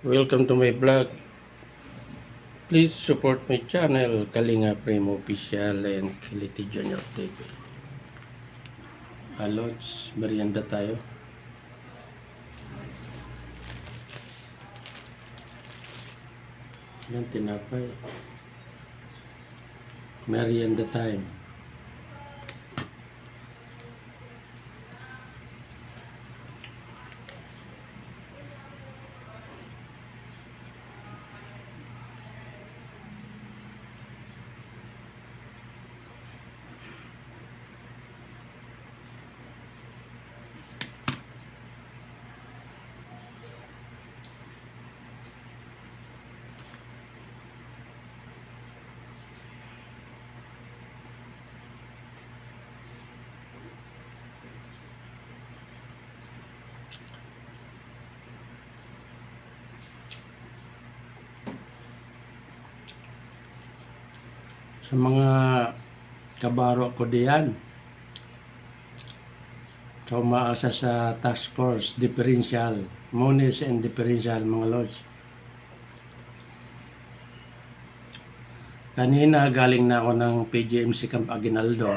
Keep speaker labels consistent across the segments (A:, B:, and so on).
A: Welcome to my vlog. Please support my channel, Kalinga Primo Official and Kiliti Junior TV. Alods, merienda tayo. Yan, tinapay. Merienda time. Sa mga kabaro ko diyan, sa umaasa sa task force, differential, monies and differential mga lords. Kanina galing na ako ng PGMC Camp Aguinaldo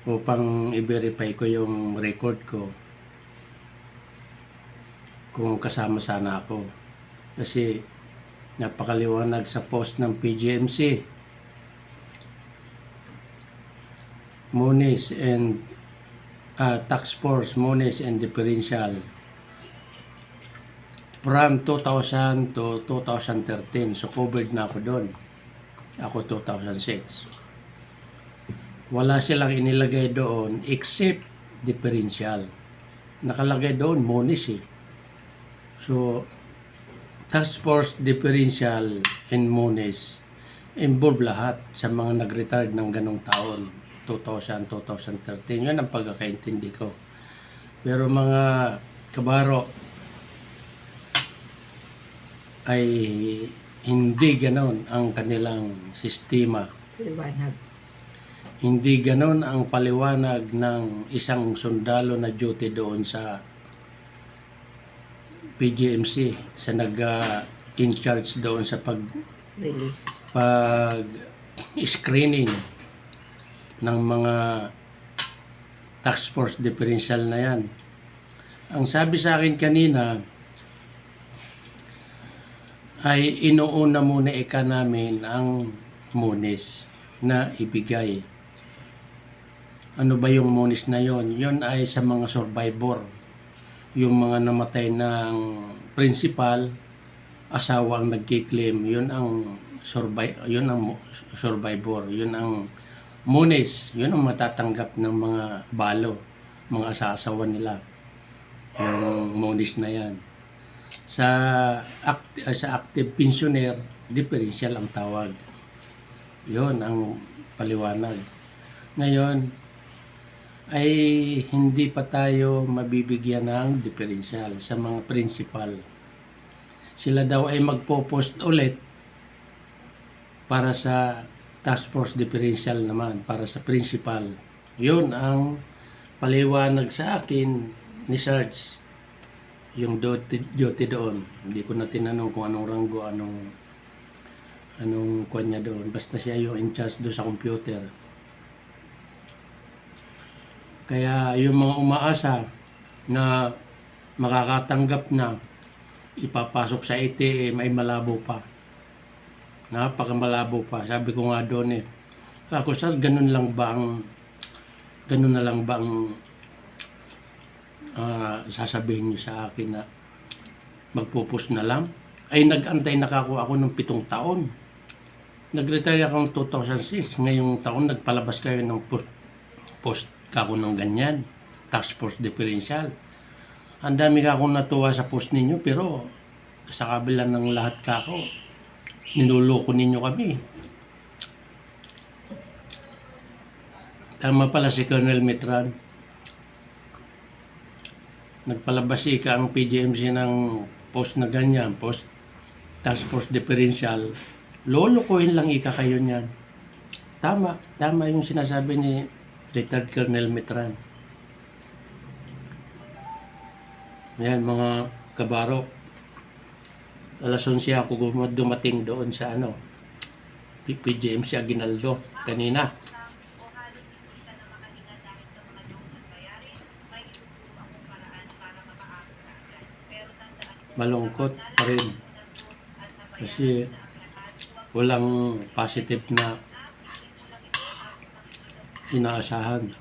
A: upang i-verify ko yung record ko kung kasama sana ako. Kasi napakaliwanag sa post ng PGMC. Monies and task force, monies and differential from 2000 to 2013. So covered na ako doon. Ako 2006. Wala silang inilagay doon except differential. Nakalagay doon monies eh. So task force, differential, and monies involve lahat sa mga nag-retired ng ganong taon, 2000, 2013. Yun ang pagkakaintindi ko. Pero mga kabaro ay hindi ganon ang kanilang sistema.
B: Liwanag.
A: Hindi ganon ang paliwanag ng isang sundalo na duty doon sa PGMC, sa in charge doon sa screening ng mga task force differential na yan. Ang sabi sa akin kanina ay inuuna muna namin ang monies na ibigay. Ano ba yung monies na yon? Yon ay sa mga survivor, yung mga namatay ng principal, asawa ang nagki-claim, yun ang survivor, yun ang monies, yun ang matatanggap ng mga balo, mga asawa nila, yung monies na yan. Sa active pensioner, differential ang tawag. Yun ang paliwanag. Ngayon ay hindi pa tayo mabibigyan ng differential sa mga principal. Sila daw ay magpo-post ulit para sa task force differential naman, para sa principal. Yun ang paliwanag sa akin ni Sarge, yung duty doon. Hindi ko na tinanong kung anong ranggo, anong kwan niya doon. Basta siya yung in charge doon sa computer. Kaya yung mga umaasa na makakatanggap na ipapasok sa ATM ay malabo pa. Napakamalabo pa. Sabi ko nga doon ako sa ganun na lang ba ang sasabihin niyo sa akin na magpupus na lang? Ay nag-antay na ako ng 7 taon. Nag-retire ako ng 2006. Ngayong taon nagpalabas kayo ng post kako ng ganyan, task force differential. Ang dami akong natuwa sa post ninyo, pero sa kabila ng lahat kako, niluloko ninyo kami. Tama pala si Colonel Mitran. Nagpalabas ang PGMC ng post na ganyan, post task force differential. Lolokohin lang kayo niyan. Tama yung sinasabi ni retired Colonel Mitran. Yan, mga Kabaro. Alas 11 ako dumating doon sa PGMC Aguinaldo kanina. Malungkot pa rin kasi walang positive na inaasahan.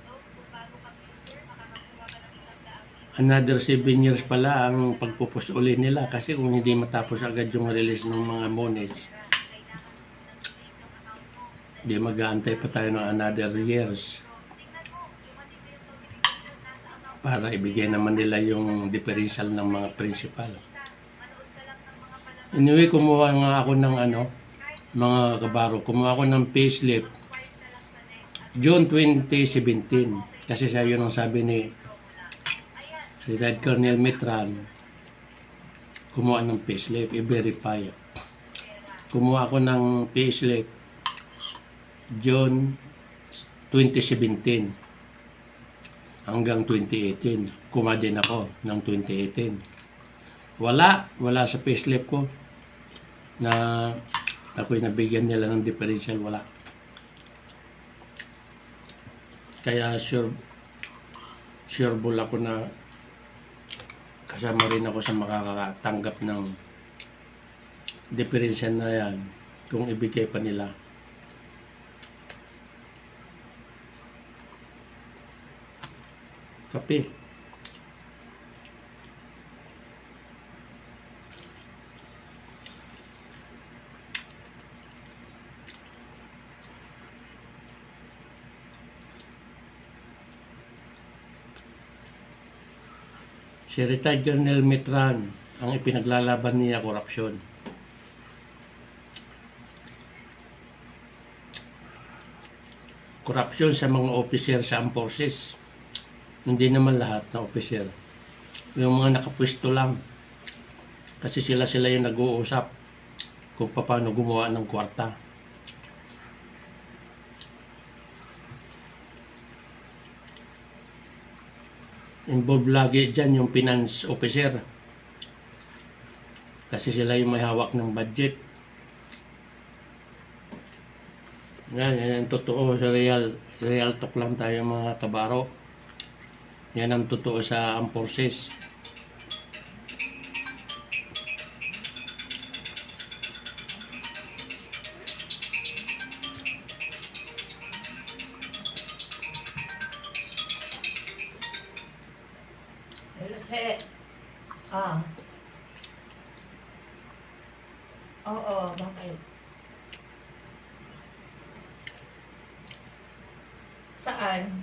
A: Another 7 years pala ang pagpupus uli nila kasi kung hindi matapos agad yung release ng mga Mones, di mag-aantay pa tayo ng another years para ibigay naman nila yung differential ng mga principal. Anyway, kumuha nga ako ng mga kabaro, kumuha ako ng payslip June 2017 kasi siya yun ang sabi ni Retired Colonel Mitran, kumuha ng payslip, i-verify. Kumuha ako ng payslip June 2017 hanggang 2018. Kumuha din ako ng 2018. Wala sa payslip ko na ako'y nabigyan nila ng differential, wala. Kaya sure bull ako na kasama rin ako sa makakatanggap ng differential na yan kung ibigay pa nila. Kape. Si Retired Colonel Mitran, ang ipinaglalaban niya korupsyon. Korupsyon sa mga officer sa armed forces. Hindi naman lahat ng officer. Yung mga nakapwesto lang. Kasi sila yung nag-uusap kung paano gumawa ng kwarta. Involved lagi dyan yung finance officer. Kasi sila yung may hawak ng budget. Yan ang totoo sa real talk lang tayo mga kabaro. Yan ang totoo sa armed forces.
B: Hello, Che. Oo, bakit? Saan?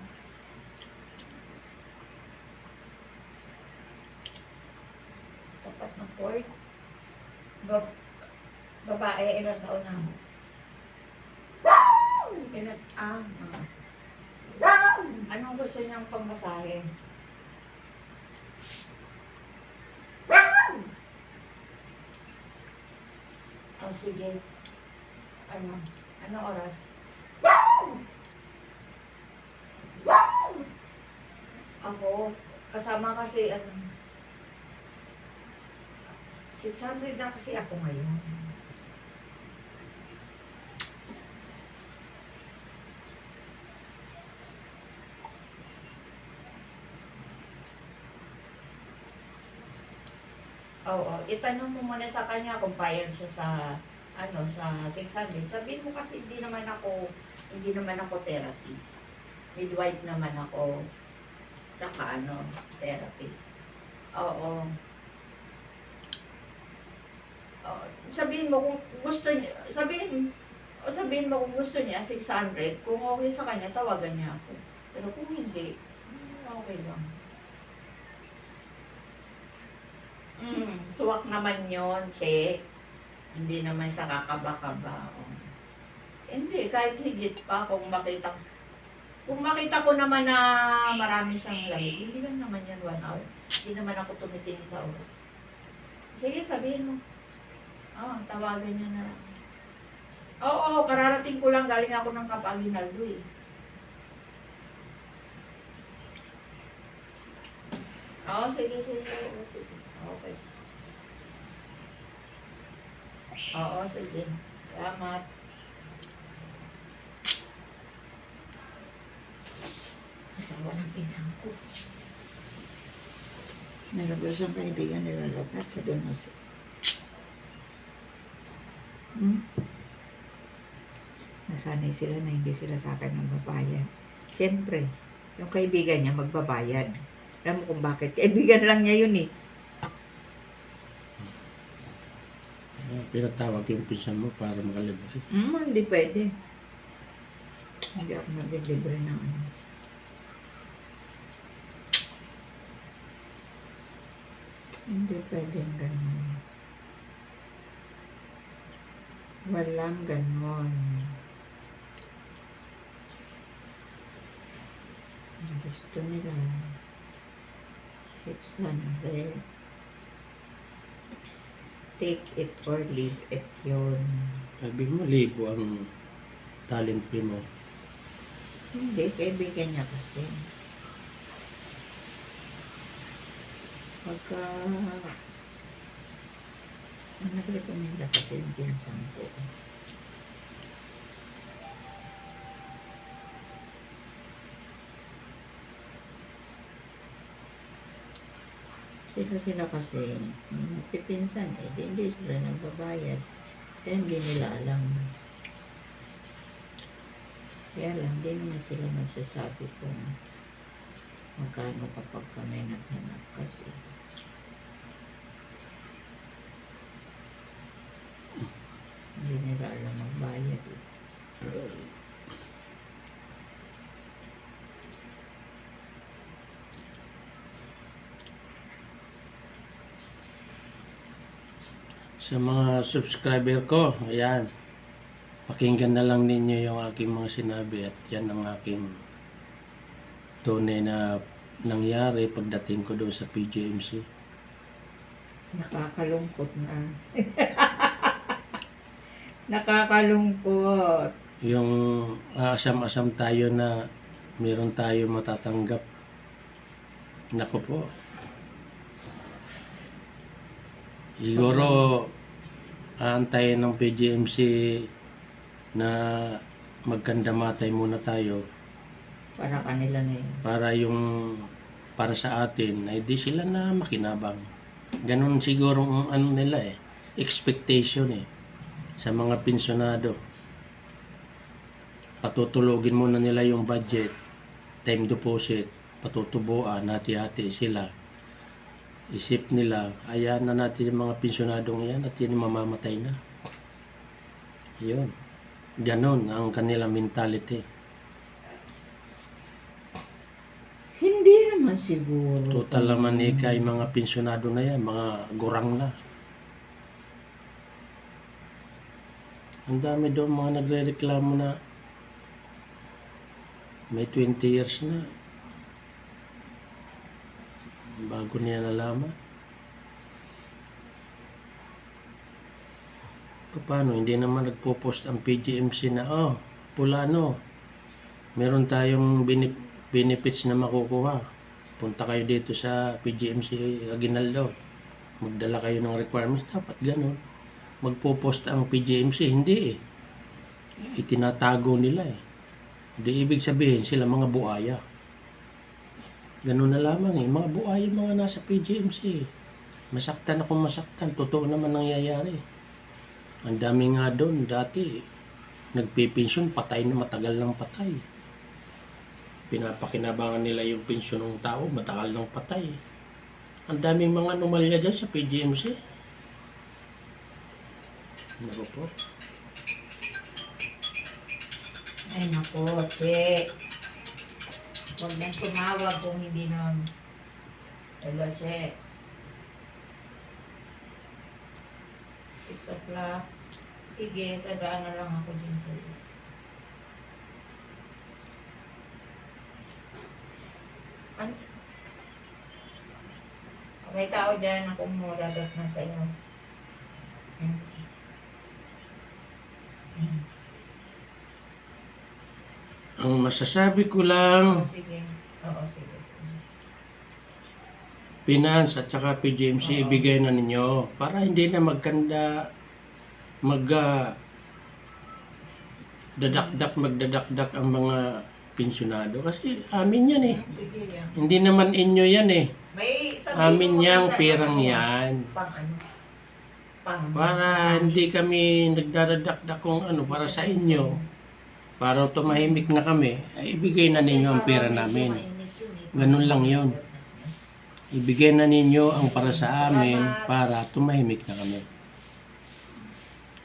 B: Tapat ng Fort? Babae, ilang taon na? Anong gusto niyang pamasahe? Oh, sige. Ano oras? Ako, kasama kasi 600 na kasi ako ngayon. Oo, itanong mo muna sa kanya kung payag siya sa sa 600. Sabihin mo kasi hindi naman ako therapist. Midwife naman ako. Tsaka therapist. Oo. Sabihin mo kung gusto niya, sabihin mo kung gusto niya 600, kung okay sa kanya, tawagan niya ako. Pero kung hindi, okay lang. Suwak naman yon, Che. Hindi naman siya kakaba-kaba. Hindi, kahit higit pa kung makita ko naman na marami siyang live, hindi lang naman yan 1 hour. Hindi naman ako tumitingin sa oras. Sige, sabihin mo. Tawagan niya na lang. Oo, kararating ko lang, galing ako ng Aguinaldo eh. Sige. Okay. Oo, sige. Salamat. Asawa ng pinsan ko. Nalabas ang kaibigan nila lahat sa Don Jose. Nasanay sila na hindi sila sa akin magbabayad. Siyempre, yung kaibigan niya magbabayad. Alam mo kung bakit? Kaibigan lang niya yun eh.
A: Pinatawag yung pinsan mo para makalibre.
B: Hindi pwede. Hindi ako nag-libre ng ano. Hindi pwedeng ganun. Walang ganun. Gusto nila 600. Take it or leave it yun.
A: Sabi mo, libo ang talent fee mo.
B: Hindi, kaibigan niya kasi. Pagka nag-recommenda kasi yung pinsan ko. Sila kasi, nagpipinsan eh, hindi sila nagbabayad. Kaya hindi nila alam. Kaya lang, hindi naman sila nagsasabi kung magkano kapag kami naghanap kasi. Hindi nila alam magbayad eh.
A: Sa mga subscriber ko, ayan, pakinggan na lang ninyo yung aking mga sinabi at yan ang aking tunay na nangyari pagdating ko doon sa PGMC.
B: Nakakalungkot na. Nakakalungkot.
A: Yung asam-asam tayo na meron tayo matatanggap. Nako po. Siguro aantayin ng PGMC na magkandamatay muna tayo
B: Para kanila na yun.
A: para sa atin ay di sila na makinabang. Ganun siguro ang ano nila eh, expectation eh sa mga pensyonado. Patutulugin muna nila yung budget, time deposit, patutubuan, hati-hati sila. Isip nila, ayan na natin yung mga pensyonadong yan at yan mamamatay na. Yun. Ganon ang kanilang mentality.
B: Hindi naman siguro.
A: Total naman ikay mga pensyonado na yan, mga gurang na. Ang dami doon mga nagre-reklamo na may 20 years na. Bago niya nalaman. Paano? Hindi naman nagpo-post ang PGMC na, Pulano, meron tayong benefits na makukuha. Punta kayo dito sa PGMC Aguinaldo. Magdala kayo ng requirements. Dapat ganun. Magpo-post ang PGMC. Hindi eh. Itinatago nila eh. Hindi ibig sabihin sila mga buaya. Ganun na lamang eh. Mga buaya mga nasa PGMC. Masaktan ako masaktan. Totoo naman nangyayari. Ang dami nga doon. Dati, nagpipensyon, patay na matagal ng patay. Pinapakinabangan nila yung pensyon ng tao, matagal ng patay. Ang daming mga anomalya dyan sa PGMC. Naku po.
B: Ay nako, che. Huwag nang tumawag kung hindi na. Hello, che. 6 o'clock. Sige, tadaan na lang ako din sa iyo. Ano? May tao dyan na kumudadat na sa iyo.
A: Ang masasabi ko lang,
B: Sige. Oo, sige.
A: Finance at saka PGMC
B: Oo.
A: ibigay na ninyo para hindi na magkanda magdadakdak ang mga pensyonado kasi amin yan eh.
B: Sige yan.
A: Hindi naman inyo yan eh.
B: May sabihin
A: Amin
B: mo
A: yang
B: na-
A: pirang yan.
B: Pang ano? Pang
A: Para hindi kami nagdadakdak kung ano para sa inyo. Para tumahimik na kami, ay ibigay na ninyo ang pera namin. Ganun lang yun. Ibigay na ninyo ang para sa amin para tumahimik na kami.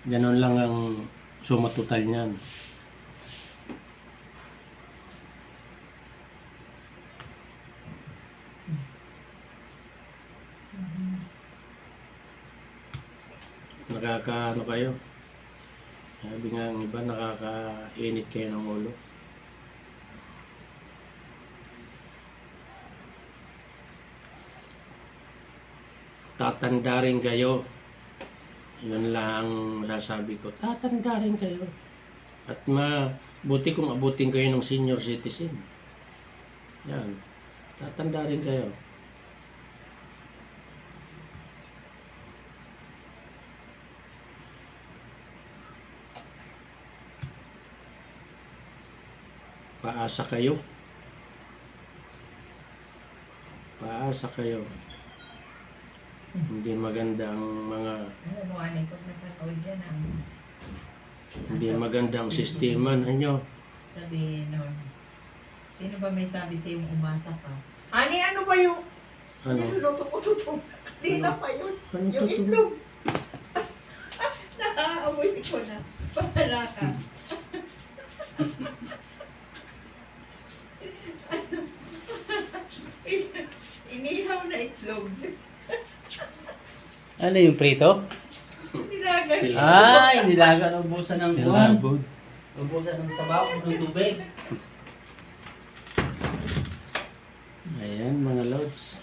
A: Ganun lang ang suma total niyan. Nakakaano kayo? Sabi nga ang iba, nakakainit kayo ng ulo. Tatanda rin kayo. Yun lang masasabi ko. Tatanda rin kayo. At mabuti kung abutin kayo ng senior citizen. Yan. Tatanda rin kayo. Paasa kayo. Paasa kayo. Hindi maganda ang mga
B: Ano mo, ano, pag nakakawid yan,
A: hindi maganda ang sistema ninyo.
B: sabihin nun, sino ba may sabi sa'yo umasa ka? Ani, ano ba yung
A: Ano?
B: niluluto ko tutong? Kanina pa yun.
A: Ano
B: Yung
A: tutulog?
B: itlog. Nakaamoy ko na. Pahala ka. Inihaw na itlog.
C: Ano yung prito?
B: Nilagan.
C: Ay, nilaga ng ubusan ng buwan.
A: Tilabog.
C: Ubusan ng sabaw ng tubig.
A: Ayan mga lods.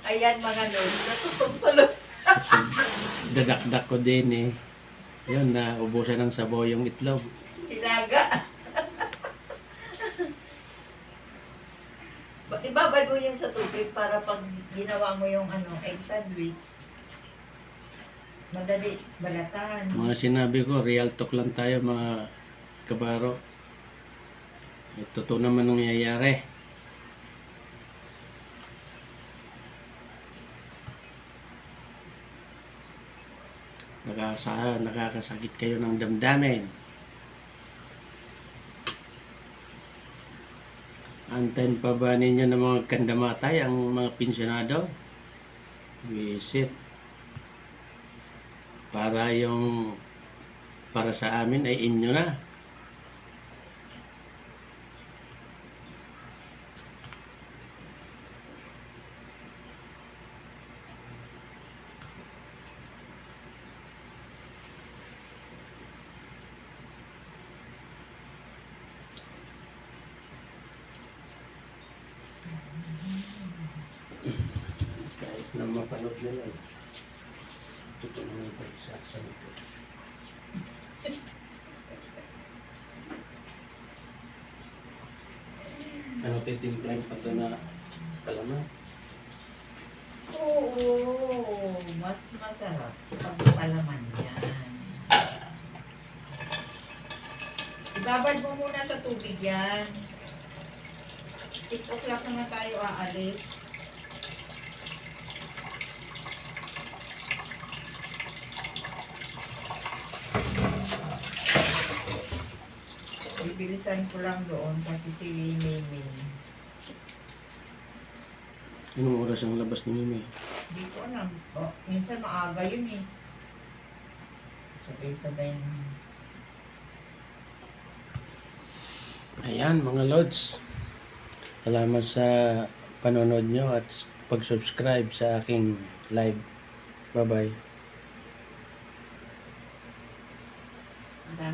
B: Ayan mga lods, natutong tuloy.
A: Dadakdak ko din eh. Yun, naubusan ng sabaw yung itlog.
B: Nilaga. Ibabad mo yun sa tubig para pag ginawa mo yung ano, egg sandwich, madali balatan.
A: Mga sinabi ko, real talk lang tayo mga kabaro. Totoo naman ang nangyayari. Nakakasakit kayo ng damdamin. Antayin pa ba ninyo ng mga kandamatay ang mga pensyonado? Visit. Para sa amin ay inyo na. Kahit na mapanood nila. Ito naman ito sa ito. Ano titimplahin pa ito na kalaman?
B: Oo, mas masarap pag palaman yan. Ibabad mo muna sa tubig yan. 6 o'clock naman tayo aalis. Bibilisan ko lang doon kasi si Mimi.
A: Anong oras ang labas ni Mimi?
B: Hindi ko alam. Oh, minsan maaga yun eh. Sabay-sabay na.
A: Ayan mga lods. Salamat sa panonood nyo at pag-subscribe sa aking live. Bye-bye.